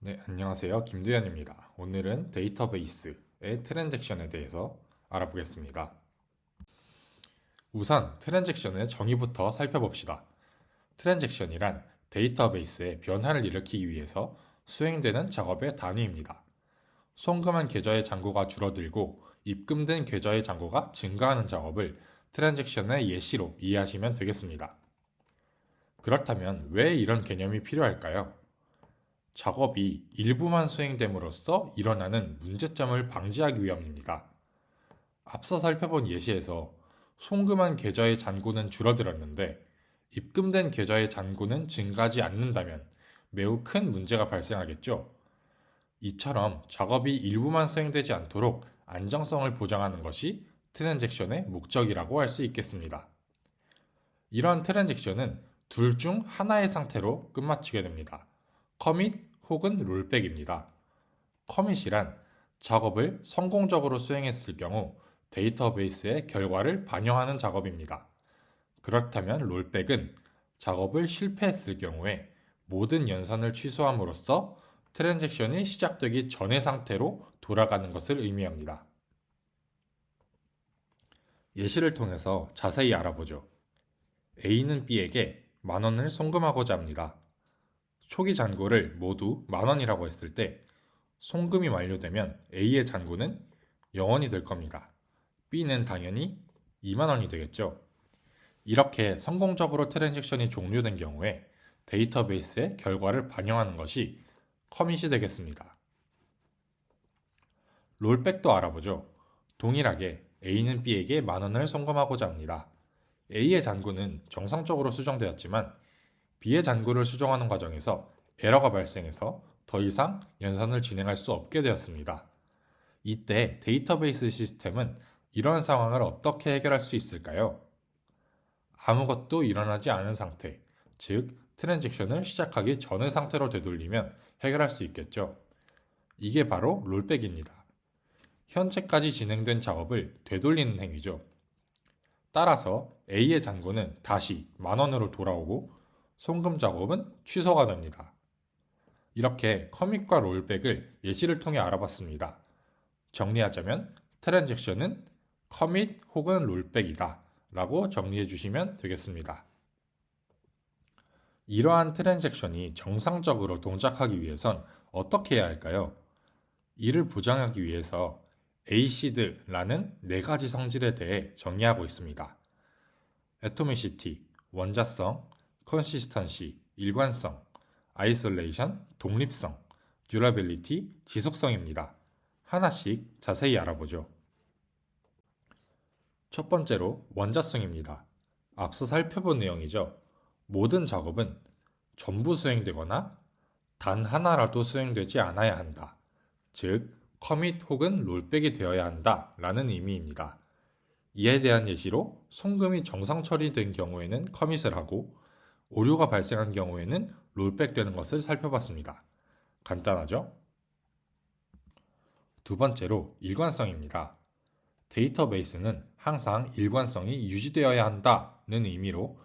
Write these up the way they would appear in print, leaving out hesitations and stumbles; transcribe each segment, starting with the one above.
네, 안녕하세요. 김두현입니다. 오늘은 데이터베이스의 트랜잭션에 대해서 알아보겠습니다. 우선 트랜잭션의 정의부터 살펴봅시다. 트랜잭션이란 데이터베이스에 변화를 일으키기 위해서 수행되는 작업의 단위입니다. 송금한 계좌의 잔고가 줄어들고 입금된 계좌의 잔고가 증가하는 작업을 트랜잭션의 예시로 이해하시면 되겠습니다. 그렇다면 왜 이런 개념이 필요할까요? 작업이 일부만 수행됨으로써 일어나는 문제점을 방지하기 위함입니다. 앞서 살펴본 예시에서 송금한 계좌의 잔고는 줄어들었는데 입금된 계좌의 잔고는 증가하지 않는다면 매우 큰 문제가 발생하겠죠. 이처럼 작업이 일부만 수행되지 않도록 안정성을 보장하는 것이 트랜잭션의 목적이라고 할 수 있겠습니다. 이러한 트랜잭션은 둘 중 하나의 상태로 끝마치게 됩니다. 커밋 혹은 롤백입니다. 커밋이란 작업을 성공적으로 수행했을 경우 데이터베이스의 결과를 반영하는 작업입니다. 그렇다면 롤백은 작업을 실패했을 경우에 모든 연산을 취소함으로써 트랜잭션이 시작되기 전의 상태로 돌아가는 것을 의미합니다. 예시를 통해서 자세히 알아보죠. A는 B에게 10,000원을 송금하고자 합니다. 초기 잔고를 모두 10,000원이라고 했을 때 송금이 완료되면 A의 잔고는 0원이 될 겁니다. B는 당연히 20,000원이 되겠죠. 이렇게 성공적으로 트랜잭션이 종료된 경우에 데이터베이스의 결과를 반영하는 것이 커밋이 되겠습니다. 롤백도 알아보죠. 동일하게 A는 B에게 10,000원을 송금하고자 합니다. A의 잔고는 정상적으로 수정되었지만 B의 잔고를 수정하는 과정에서 에러가 발생해서 더 이상 연산을 진행할 수 없게 되었습니다. 이때 데이터베이스 시스템은 이런 상황을 어떻게 해결할 수 있을까요? 아무것도 일어나지 않은 상태, 즉 트랜잭션을 시작하기 전의 상태로 되돌리면 해결할 수 있겠죠. 이게 바로 롤백입니다. 현재까지 진행된 작업을 되돌리는 행위죠. 따라서 A의 잔고는 다시 10,000원으로 돌아오고 송금 작업은 취소가 됩니다. 이렇게 커밋과 롤백을 예시를 통해 알아봤습니다. 정리하자면 트랜잭션은 커밋 혹은 롤백이다 라고 정리해 주시면 되겠습니다. 이러한 트랜잭션이 정상적으로 동작하기 위해선 어떻게 해야 할까요? 이를 보장하기 위해서 ACID라는 네 가지 성질에 대해 정의하고 있습니다. 애토미시티, 원자성, 컨시스턴시, 일관성, 아이솔레이션, 독립성, 듀라빌리티, 지속성입니다. 하나씩 자세히 알아보죠. 첫 번째로 원자성입니다. 앞서 살펴본 내용이죠. 모든 작업은 전부 수행되거나 단 하나라도 수행되지 않아야 한다. 즉, 커밋 혹은 롤백이 되어야 한다 라는 의미입니다. 이에 대한 예시로 송금이 정상 처리된 경우에는 커밋을 하고 오류가 발생한 경우에는 롤백되는 것을 살펴봤습니다. 간단하죠? 두 번째로 일관성입니다. 데이터베이스는 항상 일관성이 유지되어야 한다는 의미로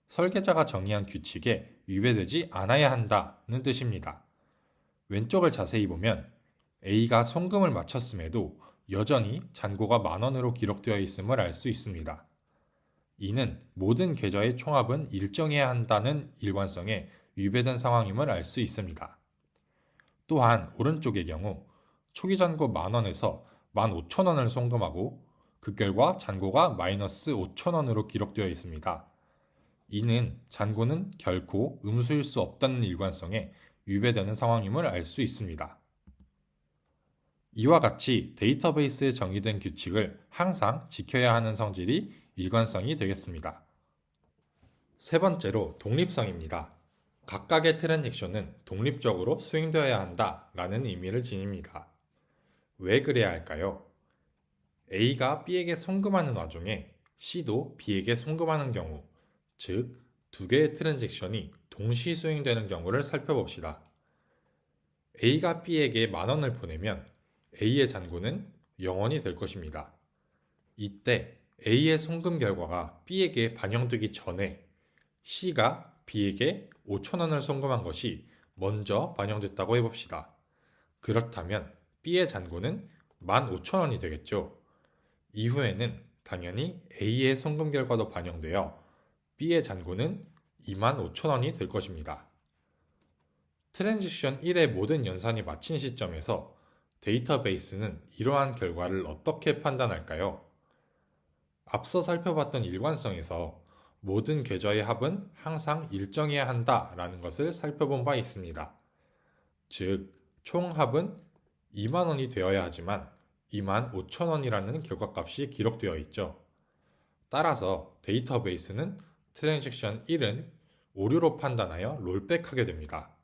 설계자가 정의한 규칙에 위배되지 않아야 한다는 뜻입니다. 왼쪽을 자세히 보면 A가 송금을 마쳤음에도 여전히 잔고가 10,000원으로 기록되어 있음을 알 수 있습니다. 이는 모든 계좌의 총합은 일정해야 한다는 일관성에 위배된 상황임을 알 수 있습니다. 또한 오른쪽의 경우 초기 잔고 10,000원에서 15,000원을 송금하고 그 결과 잔고가 마이너스 5,000원으로 기록되어 있습니다. 이는 잔고는 결코 음수일 수 없다는 일관성에 위배되는 상황임을 알 수 있습니다. 이와 같이 데이터베이스에 정의된 규칙을 항상 지켜야 하는 성질이 일관성이 되겠습니다. 세 번째로 독립성입니다. 각각의 트랜잭션은 독립적으로 수행되어야 한다라는 의미를 지닙니다. 왜 그래야 할까요? A가 B에게 송금하는 와중에 C도 B에게 송금하는 경우, 즉 두 개의 트랜잭션이 동시 수행되는 경우를 살펴봅시다. A가 B에게 10,000원을 보내면 A의 잔고는 0원이 될 것입니다. 이때 A의 송금 결과가 B에게 반영되기 전에 C가 B에게 5,000원을 송금한 것이 먼저 반영됐다고 해봅시다. 그렇다면 B의 잔고는 15,000원이 되겠죠. 이후에는 당연히 A의 송금 결과도 반영되어 B의 잔고는 25,000원이 될 것입니다. 트랜지션 1의 모든 연산이 마친 시점에서 데이터베이스는 이러한 결과를 어떻게 판단할까요? 앞서 살펴봤던 일관성에서 모든 계좌의 합은 항상 일정해야 한다라는 것을 살펴본 바 있습니다. 즉, 총 합은 2만원이 되어야 하지만 25,000원이라는 결과값이 기록되어 있죠. 따라서 데이터베이스는 트랜잭션 1은 오류로 판단하여 롤백하게 됩니다.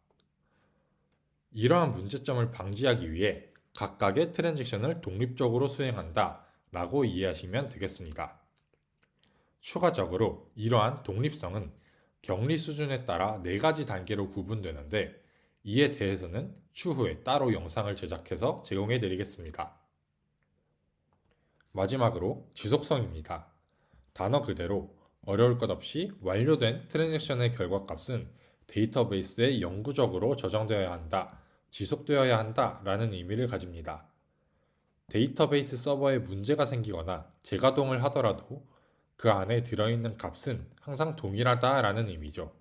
이러한 문제점을 방지하기 위해 각각의 트랜잭션을 독립적으로 수행한다 라고 이해하시면 되겠습니다. 추가적으로 이러한 독립성은 격리 수준에 따라 4가지 단계로 구분되는데 이에 대해서는 추후에 따로 영상을 제작해서 제공해 드리겠습니다. 마지막으로 지속성입니다. 단어 그대로 어려울 것 없이 완료된 트랜잭션의 결과값은 데이터베이스에 영구적으로 저장되어야 한다, 지속되어야 한다 라는 의미를 가집니다. 데이터베이스 서버에 문제가 생기거나 재가동을 하더라도 그 안에 들어있는 값은 항상 동일하다 라는 의미죠.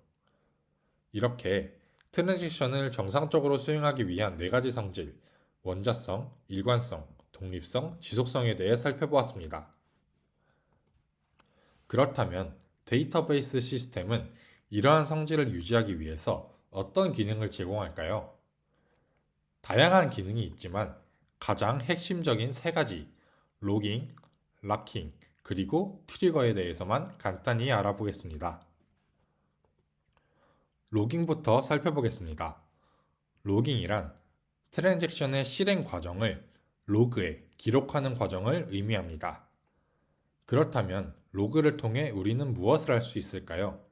이렇게 트랜지션을 정상적으로 수행하기 위한 4가지 성질, 원자성, 일관성, 독립성, 지속성에 대해 살펴보았습니다. 그렇다면 데이터베이스 시스템은 이러한 성질을 유지하기 위해서 어떤 기능을 제공할까요? 다양한 기능이 있지만 가장 핵심적인 3가지, 로깅, 락킹, 그리고 트리거에 대해서만 간단히 알아보겠습니다. 로깅부터 살펴보겠습니다. 로깅이란 트랜잭션의 실행 과정을 로그에 기록하는 과정을 의미합니다. 그렇다면 로그를 통해 우리는 무엇을 할 수 있을까요?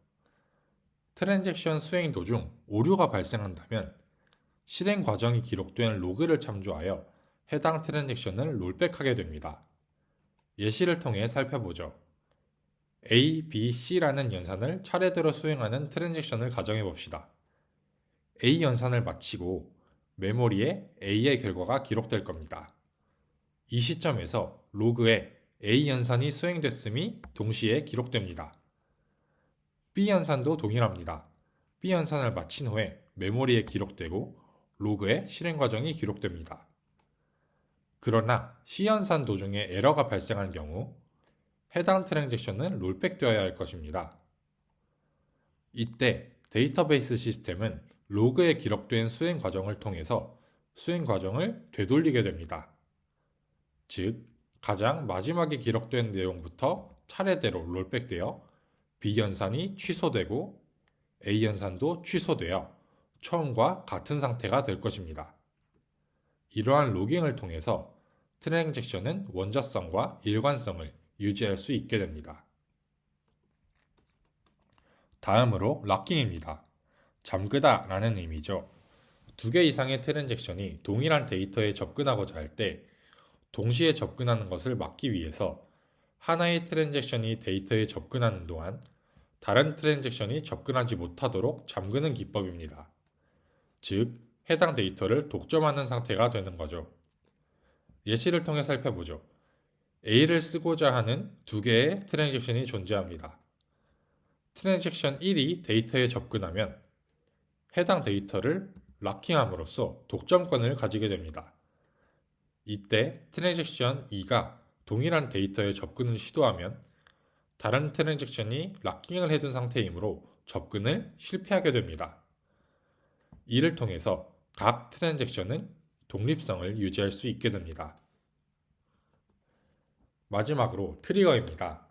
트랜잭션 수행 도중 오류가 발생한다면 실행 과정이 기록된 로그를 참조하여 해당 트랜잭션을 롤백하게 됩니다. 예시를 통해 살펴보죠. A, B, C라는 연산을 차례대로 수행하는 트랜잭션을 가정해 봅시다. A 연산을 마치고 메모리에 A의 결과가 기록될 겁니다. 이 시점에서 로그에 A 연산이 수행됐음이 동시에 기록됩니다. B 연산도 동일합니다. B 연산을 마친 후에 메모리에 기록되고 로그에 실행 과정이 기록됩니다. 그러나 C 연산 도중에 에러가 발생한 경우 해당 트랜잭션은 롤백되어야 할 것입니다. 이때 데이터베이스 시스템은 로그에 기록된 수행 과정을 통해서 수행 과정을 되돌리게 됩니다. 즉, 가장 마지막에 기록된 내용부터 차례대로 롤백되어 B 연산이 취소되고 A 연산도 취소되어 처음과 같은 상태가 될 것입니다. 이러한 로깅을 통해서 트랜잭션은 원자성과 일관성을 유지할 수 있게 됩니다. 다음으로 락킹입니다. 잠그다 라는 의미죠. 2개 이상의 트랜잭션이 동일한 데이터에 접근하고자 할 때 동시에 접근하는 것을 막기 위해서 하나의 트랜잭션이 데이터에 접근하는 동안 다른 트랜잭션이 접근하지 못하도록 잠그는 기법입니다. 즉, 해당 데이터를 독점하는 상태가 되는 거죠. 예시를 통해 살펴보죠. A를 쓰고자 하는 2개의 트랜잭션이 존재합니다. 트랜잭션 1이 데이터에 접근하면 해당 데이터를 락킹함으로써 독점권을 가지게 됩니다. 이때 트랜잭션 2가 동일한 데이터에 접근을 시도하면 다른 트랜잭션이 락킹을 해둔 상태이므로 접근을 실패하게 됩니다. 이를 통해서 각 트랜잭션은 독립성을 유지할 수 있게 됩니다. 마지막으로 트리거입니다.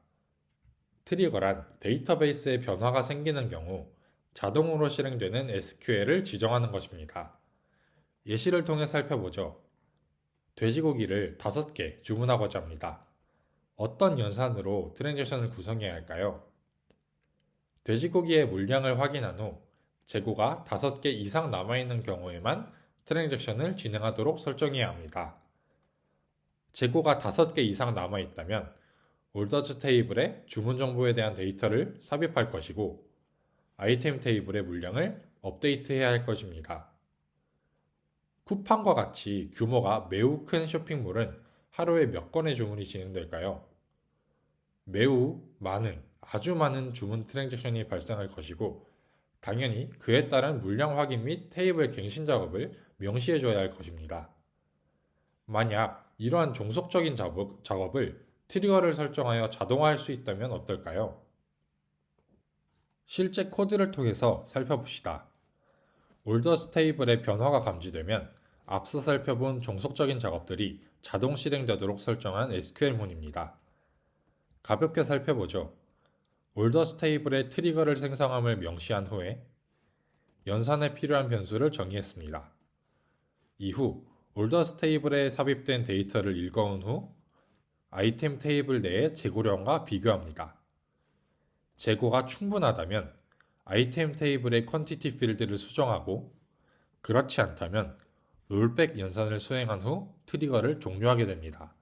트리거란 데이터베이스에 변화가 생기는 경우 자동으로 실행되는 SQL을 지정하는 것입니다. 예시를 통해 살펴보죠. 돼지고기를 5개 주문하고자 합니다. 어떤 연산으로 트랜잭션을 구성해야 할까요? 돼지고기의 물량을 확인한 후 재고가 5개 이상 남아있는 경우에만 트랜잭션을 진행하도록 설정해야 합니다. 재고가 5개 이상 남아있다면 올더즈 테이블에 주문 정보에 대한 데이터를 삽입할 것이고 아이템 테이블의 물량을 업데이트해야 할 것입니다. 쿠팡과 같이 규모가 매우 큰 쇼핑몰은 하루에 몇 건의 주문이 진행될까요? 매우 많은, 아주 많은 주문 트랜잭션이 발생할 것이고, 당연히 그에 따른 물량 확인 및 테이블 갱신 작업을 명시해 줘야 할 것입니다. 만약 이러한 종속적인 작업을 트리거를 설정하여 자동화할 수 있다면 어떨까요? 실제 코드를 통해서 살펴봅시다. 올더스 테이블의 변화가 감지되면 앞서 살펴본 종속적인 작업들이 자동 실행되도록 설정한 SQL문입니다. 가볍게 살펴보죠. 올더스 테이블의 트리거를 생성함을 명시한 후에 연산에 필요한 변수를 정의했습니다. 이후 올더스 테이블에 삽입된 데이터를 읽어온 후 아이템 테이블 내의 재고량과 비교합니다. 재고가 충분하다면 아이템 테이블의 퀀티티 필드를 수정하고 그렇지 않다면 롤백 연산을 수행한 후 트리거를 종료하게 됩니다.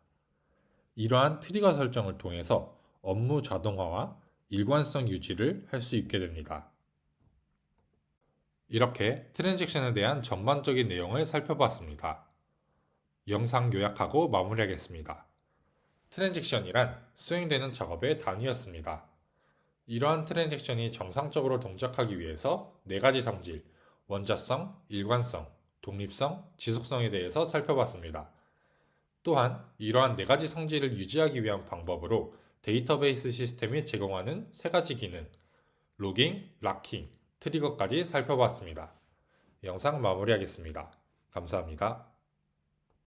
이러한 트리거 설정을 통해서 업무 자동화와 일관성 유지를 할 수 있게 됩니다. 이렇게 트랜잭션에 대한 전반적인 내용을 살펴봤습니다. 영상 요약하고 마무리하겠습니다. 트랜잭션이란 수행되는 작업의 단위였습니다. 이러한 트랜잭션이 정상적으로 동작하기 위해서 4가지 성질, 원자성, 일관성, 독립성, 지속성에 대해서 살펴봤습니다. 또한 이러한 4가지 성질을 유지하기 위한 방법으로 데이터베이스 시스템이 제공하는 3가지 기능, 로깅, 락킹, 트리거까지 살펴봤습니다. 영상 마무리하겠습니다. 감사합니다.